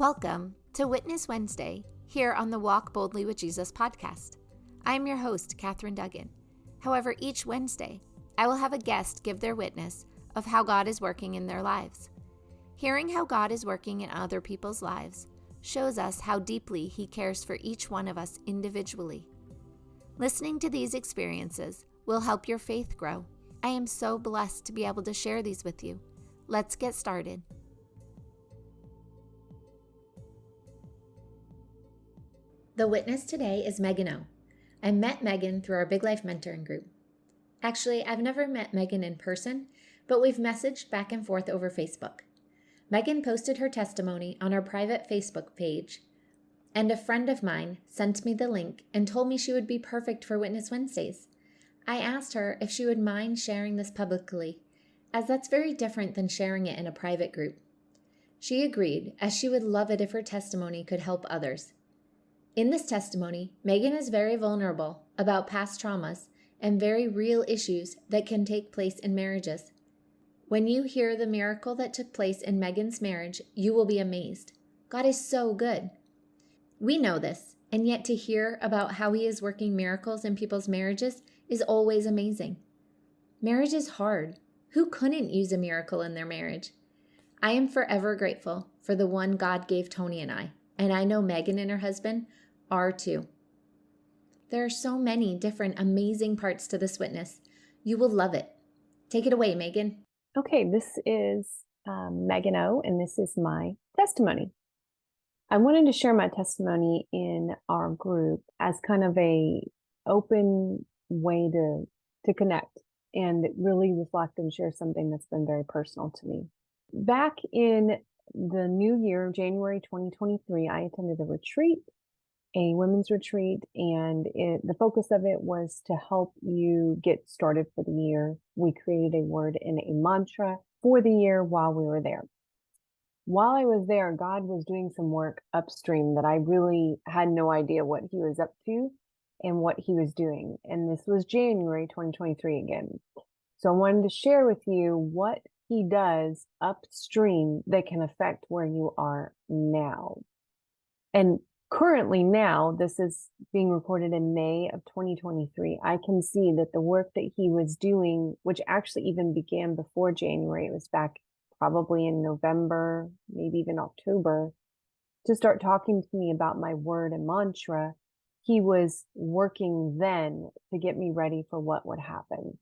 Welcome to Witness Wednesday here on the Walk Boldly with Jesus podcast. I am your host, Katherine Duggan. However, each Wednesday, I will have a guest give their witness of how God is working in their lives. Hearing how God is working in other people's lives shows us how deeply He cares for each one of us individually. Listening to these experiences will help your faith grow. I am so blessed to be able to share these with you. Let's get started. The witness today is Megan O. I met Megan through our Big Life Mentoring group. Actually, I've never met Megan in person, but we've messaged back and forth over Facebook. Megan posted her testimony on our private Facebook page, and a friend of mine sent me the link and told me she would be perfect for Witness Wednesdays. I asked her if she would mind sharing this publicly, as that's very different than sharing it in a private group. She agreed, as she would love it if her testimony could help others. In this testimony, Megan is very vulnerable about past traumas and very real issues that can take place in marriages. When you hear the miracle that took place in Megan's marriage, you will be amazed. God is so good. We know this, and yet to hear about how He is working miracles in people's marriages is always amazing. Marriage is hard. Who couldn't use a miracle in their marriage? I am forever grateful for the one God gave Tony and I know Megan and her husband are too. There are so many different amazing parts to this witness. You will love it. Take it away, Megan. Okay, this is Megan O, and this is my testimony. I wanted to share my testimony in our group as kind of a open way to connect and really reflect and share something that's been very personal to me. Back in the new year, January 2023, I attended a women's retreat, and the focus of it was to help you get started for the year. We created a word and a mantra for the year while we were there. While I was there, God was doing some work upstream that I really had no idea what He was up to and what He was doing. And this was January 2023 again. So I wanted to share with you what He does upstream that can affect where you are now. And currently now, this is being recorded in May of 2023, I can see that the work that He was doing, which actually even began before January, it was back probably in November, maybe even October, to start talking to me about my word and mantra. He was working then to get me ready for what would happen.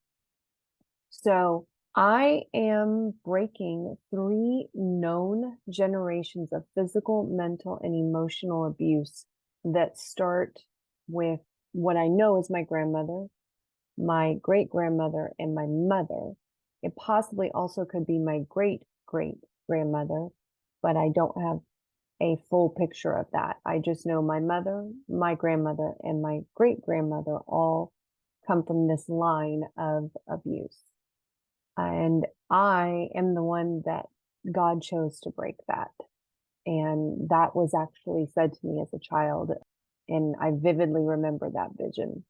So I am breaking 3 known generations of physical, mental, and emotional abuse that start with what I know is my grandmother, my great-grandmother, and my mother. It possibly also could be my great-great-grandmother, but I don't have a full picture of that. I just know my mother, my grandmother, and my great-grandmother all come from this line of abuse. And I am the one that God chose to break that. And that was actually said to me as a child. And I vividly remember that vision.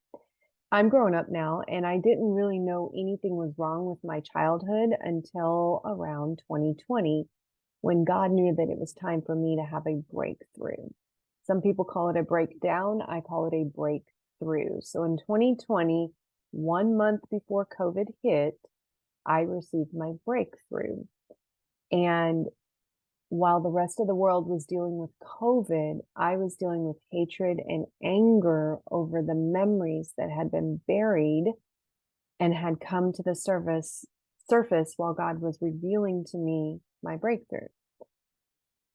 I'm grown up now, and I didn't really know anything was wrong with my childhood until around 2020, when God knew that it was time for me to have a breakthrough. Some people call it a breakdown. I call it a breakthrough. So in 2020, 1 month before COVID hit, I received my breakthrough. And while the rest of the world was dealing with COVID, I was dealing with hatred and anger over the memories that had been buried and had come to the surface while God was revealing to me my breakthrough.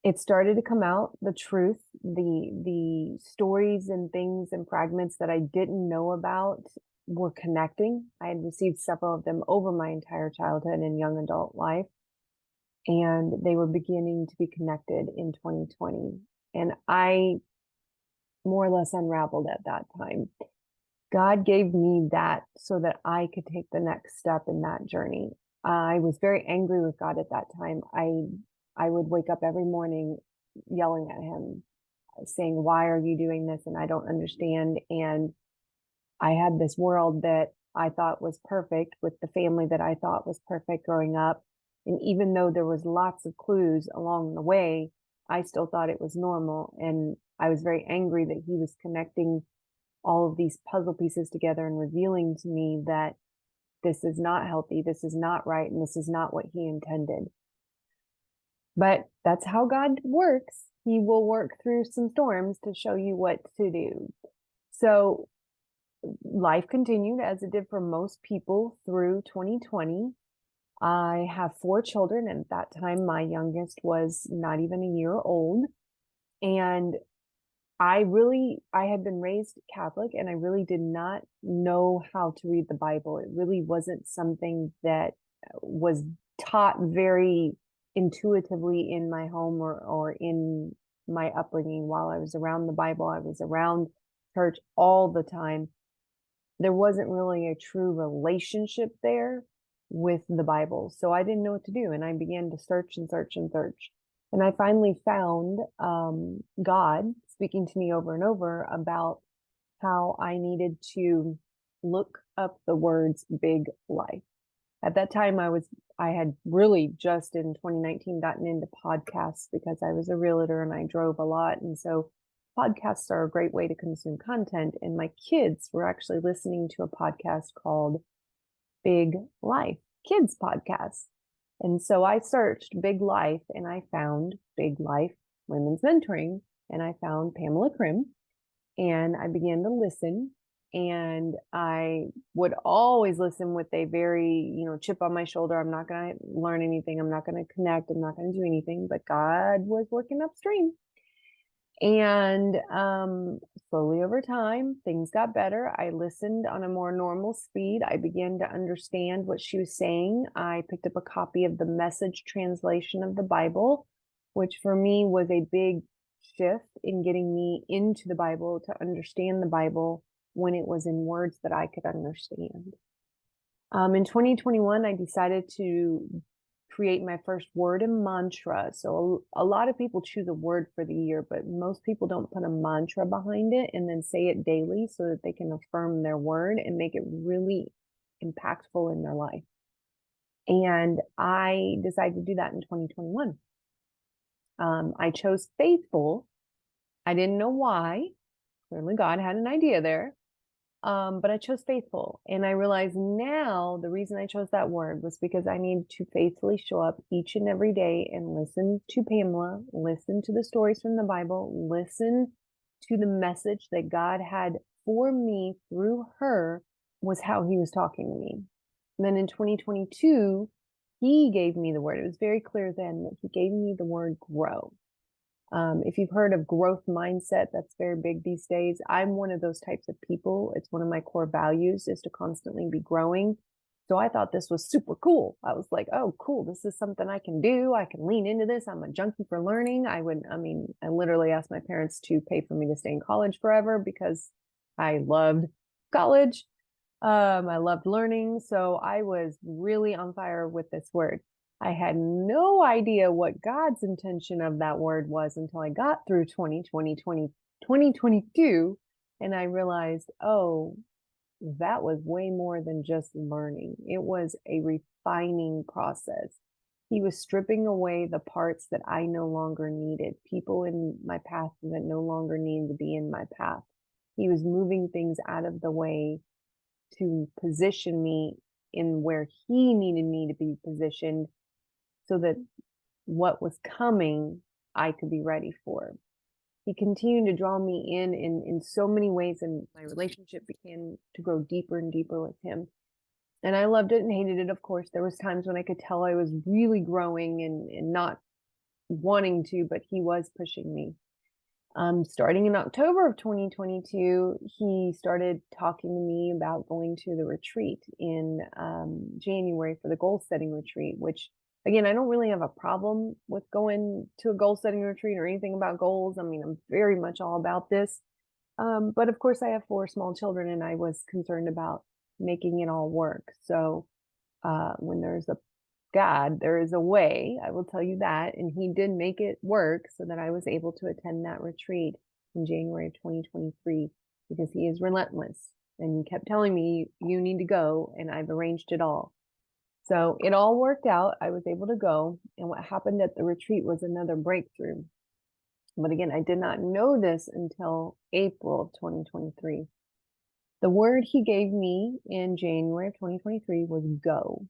It started to come out, the truth, the stories and things and fragments that I didn't know about were connecting. I had received several of them over my entire childhood and young adult life, and they were beginning to be connected in 2020. And I more or less unraveled at that time. God gave me that so that I could take the next step in that journey. I was very angry with God at that time. I would wake up every morning yelling at Him, saying, "Why are you doing this? And I don't understand." And I had this world that I thought was perfect, with the family that I thought was perfect growing up. And even though there was lots of clues along the way, I still thought it was normal. And I was very angry that he was connecting all of these puzzle pieces together and revealing to me that this is not healthy, this is not right, and this is not what he intended. But that's how God works. He will work through some storms to show you what to do. So life continued as it did for most people through 2020. I have 4 children, and at that time, my youngest was not even a year old. And I had been raised Catholic, and I really did not know how to read the Bible. It really wasn't something that was taught very intuitively in my home or in my upbringing. While I was around the Bible, I was around church all the time. There wasn't really a true relationship there with the Bible. So I didn't know what to do. And I began to search and search and search. And I finally found God speaking to me over and over about how I needed to look up the words big life. At that time, I had really just in 2019 gotten into podcasts because I was a realtor and I drove a lot. And so podcasts are a great way to consume content. And my kids were actually listening to a podcast called Big Life Kids Podcast. And so I searched Big Life and I found Big Life Women's Mentoring and I found Pamela Krim and I began to listen. And I would always listen with a very, chip on my shoulder. I'm not going to learn anything. I'm not going to connect. I'm not going to do anything. But God was working upstream. And slowly over time, things got better. I listened on a more normal speed. I began to understand what she was saying. I picked up a copy of the Message translation of the Bible, which for me was a big shift in getting me into the Bible to understand the Bible when it was in words that I could understand. In 2021, I decided to create my first word and mantra. So a lot of people choose a word for the year, but most people don't put a mantra behind it and then say it daily so that they can affirm their word and make it really impactful in their life. And I decided to do that in 2021. I chose faithful. I didn't know why. Clearly God had an idea there. But I chose faithful. And I realize now the reason I chose that word was because I need to faithfully show up each and every day and listen to Pamela, listen to the stories from the Bible, listen to the message that God had for me through her was how he was talking to me. And then in 2022, he gave me the word. It was very clear then that he gave me the word grow. If you've heard of growth mindset, that's very big these days. I'm one of those types of people. It's one of my core values is to constantly be growing. So I thought this was super cool. I was like, oh, cool. This is something I can do. I can lean into this. I'm a junkie for learning. I literally asked my parents to pay for me to stay in college forever because I loved college. I loved learning. So I was really on fire with this word. I had no idea what God's intention of that word was until I got through 2022. And I realized, oh, that was way more than just learning. It was a refining process. He was stripping away the parts that I no longer needed, people in my path that no longer needed to be in my path. He was moving things out of the way to position me in where he needed me to be positioned so that what was coming, I could be ready for. He continued to draw me in so many ways, and my relationship began to grow deeper and deeper with him. And I loved it and hated it, of course. There was times when I could tell I was really growing and not wanting to, but he was pushing me. Starting in October of 2022, he started talking to me about going to the retreat in January for the goal setting retreat, which again, I don't really have a problem with going to a goal setting retreat or anything about goals. I mean, I'm very much all about this. But of course, I have 4 small children and I was concerned about making it all work. So when there's a God, there is a way, I will tell you that. And he did make it work so that I was able to attend that retreat in January of 2023 because he is relentless. And he kept telling me, you need to go. And I've arranged it all. So it all worked out. I was able to go. And what happened at the retreat was another breakthrough. But again, I did not know this until April of 2023. The word he gave me in January of 2023 was go.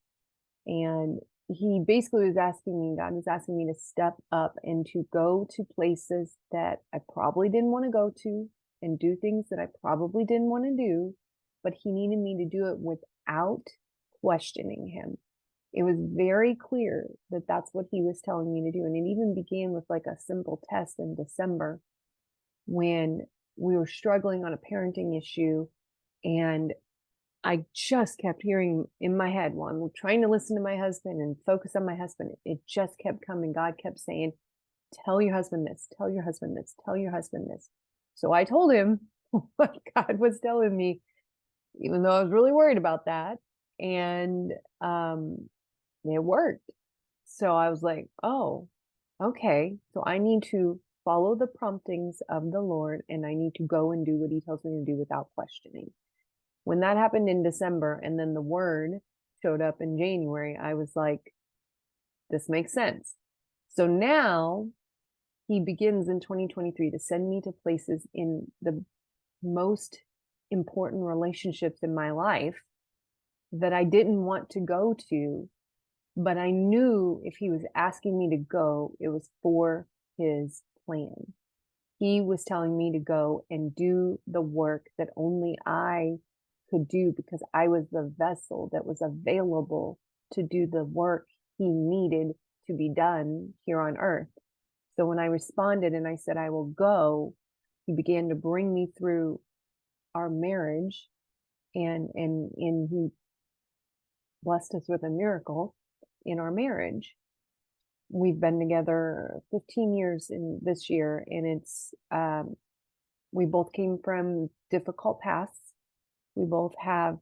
And he basically was asking me, God was asking me to step up and to go to places that I probably didn't want to go to and do things that I probably didn't want to do, but he needed me to do it without questioning him. It was very clear that that's what he was telling me to do. And it even began with like a simple test in December when we were struggling on a parenting issue. And I just kept hearing in my head while I'm trying to listen to my husband and focus on my husband. It just kept coming. God kept saying, tell your husband this, tell your husband this, tell your husband this. So I told him what God was telling me, even though I was really worried about that. And it worked. So I was like, oh, okay. So I need to follow the promptings of the Lord and I need to go and do what he tells me to do without questioning. When that happened in December and then the word showed up in January, I was like, this makes sense. So now he begins in 2023 to send me to places in the most important relationships in my life that I didn't want to go to, but I knew if he was asking me to go, it was for his plan. He was telling me to go and do the work that only I could do because I was the vessel that was available to do the work he needed to be done here on earth. So when I responded and I said, I will go, he began to bring me through our marriage and he blessed us with a miracle in our marriage. We've been together 15 years in this year, and it's we both came from difficult paths. We both have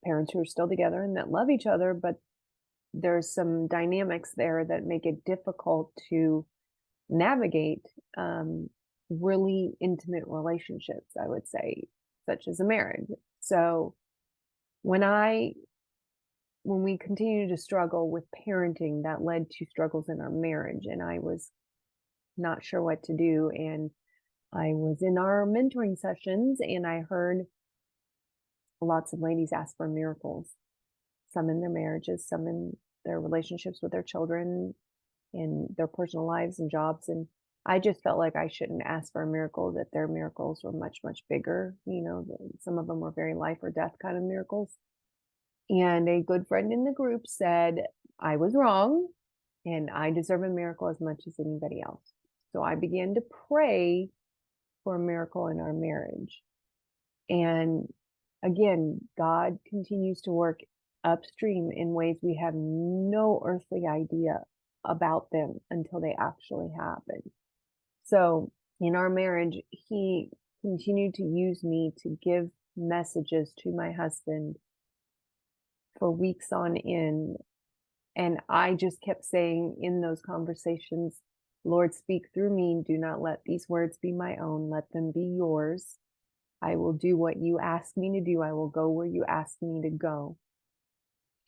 parents who are still together and that love each other, but there's some dynamics there that make it difficult to navigate really intimate relationships, I would say, such as a marriage. So when we continued to struggle with parenting, that led to struggles in our marriage, and I was not sure what to do. And I was in our mentoring sessions and I heard lots of ladies ask for miracles, some in their marriages, some in their relationships with their children, in their personal lives and jobs. And I just felt like I shouldn't ask for a miracle, that their miracles were much, much bigger. Some of them were very life or death kind of miracles. And a good friend in the group said I was wrong and I deserve a miracle as much as anybody else. So I began to pray for a miracle in our marriage. And again, God continues to work upstream in ways we have no earthly idea about them until they actually happen. So in our marriage, he continued to use me to give messages to my husband for weeks on end. And I just kept saying in those conversations, Lord, speak through me. Do not let these words be my own. Let them be yours. I will do what you ask me to do. I will go where you ask me to go.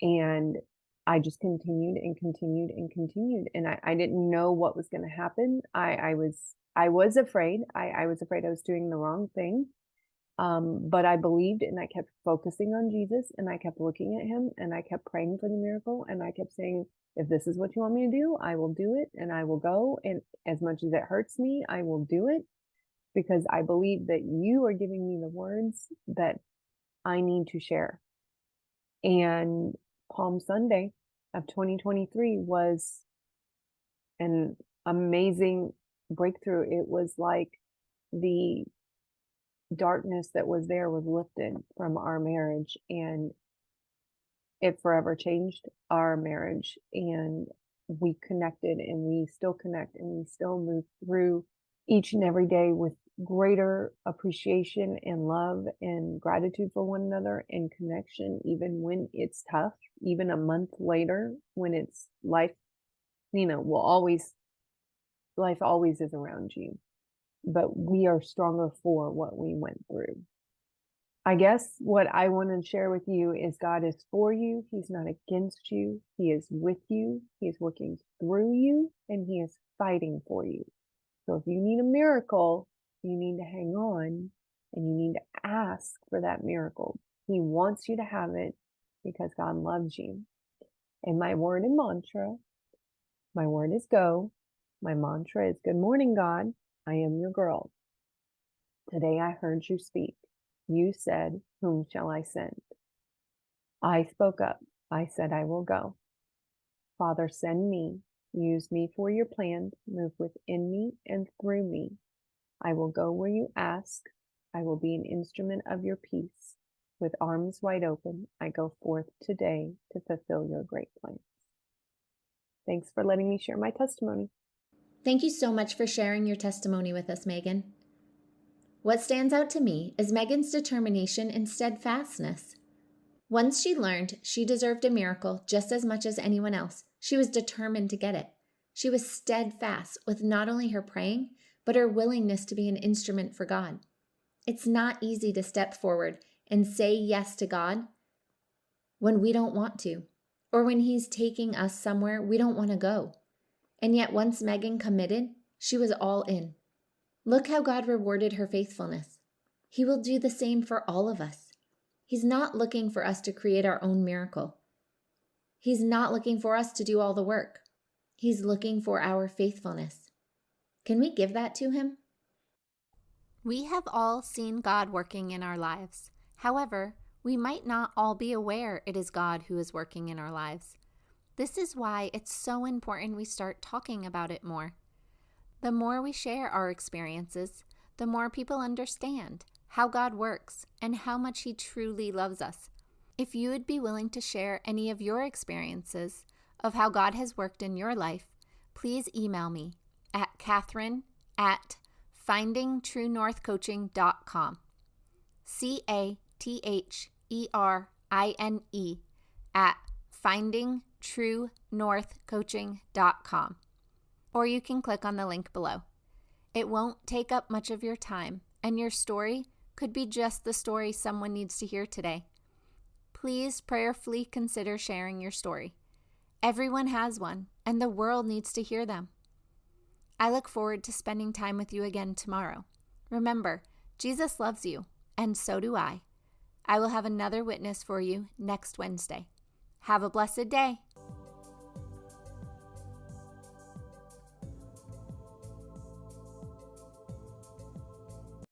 And I just continued and continued and continued. And I didn't know what was going to happen. I was afraid. I was afraid I was doing the wrong thing. But I believed and I kept focusing on Jesus and I kept looking at him and I kept praying for the miracle and I kept saying, if this is what you want me to do, I will do it and I will go. And as much as it hurts me, I will do it because I believe that you are giving me the words that I need to share. And Palm Sunday of 2023 was an amazing breakthrough. It was like the darkness that was there was lifted from our marriage and it forever changed our marriage. And we connected and we still connect and we still move through each and every day with greater appreciation and love and gratitude for one another and connection, even when it's tough, even a month later when it's life, life always is around you, but we are stronger for what we went through. I guess what I want to share with you is God is for you. He's not against you. He is with you. He is working through you, and He is fighting for you. So if you need a miracle, you need to hang on and you need to ask for that miracle. He wants you to have it because God loves you. And my word and mantra, my word is go. My mantra is good morning, God. I am your girl. Today I heard you speak. You said, whom shall I send? I spoke up. I said, I will go. Father, send me. Use me for your plan. Move within me and through me. I will go where you ask. I will be an instrument of your peace. With arms wide open, I go forth today to fulfill your great plans. Thanks for letting me share my testimony. Thank you so much for sharing your testimony with us, Megan. What stands out to me is Megan's determination and steadfastness. Once she learned she deserved a miracle just as much as anyone else, she was determined to get it. She was steadfast with not only her praying, but her willingness to be an instrument for God. It's not easy to step forward and say yes to God when we don't want to, or when He's taking us somewhere we don't want to go. And yet once Megan committed, she was all in. Look how God rewarded her faithfulness. He will do the same for all of us. He's not looking for us to create our own miracle. He's not looking for us to do all the work. He's looking for our faithfulness. Can we give that to Him? We have all seen God working in our lives. However, we might not all be aware it is God who is working in our lives. This is why it's so important we start talking about it more. The more we share our experiences, the more people understand how God works and how much He truly loves us. If you would be willing to share any of your experiences of how God has worked in your life, please email me at Catherine@findingtruenorthcoaching.com. CATHERINE @findingtruenorthcoaching.com. Or you can click on the link below. It won't take up much of your time, and your story could be just the story someone needs to hear today. Please prayerfully consider sharing your story. Everyone has one, and the world needs to hear them. I look forward to spending time with you again tomorrow. Remember, Jesus loves you, and so do I. I will have another witness for you next Wednesday. Have a blessed day.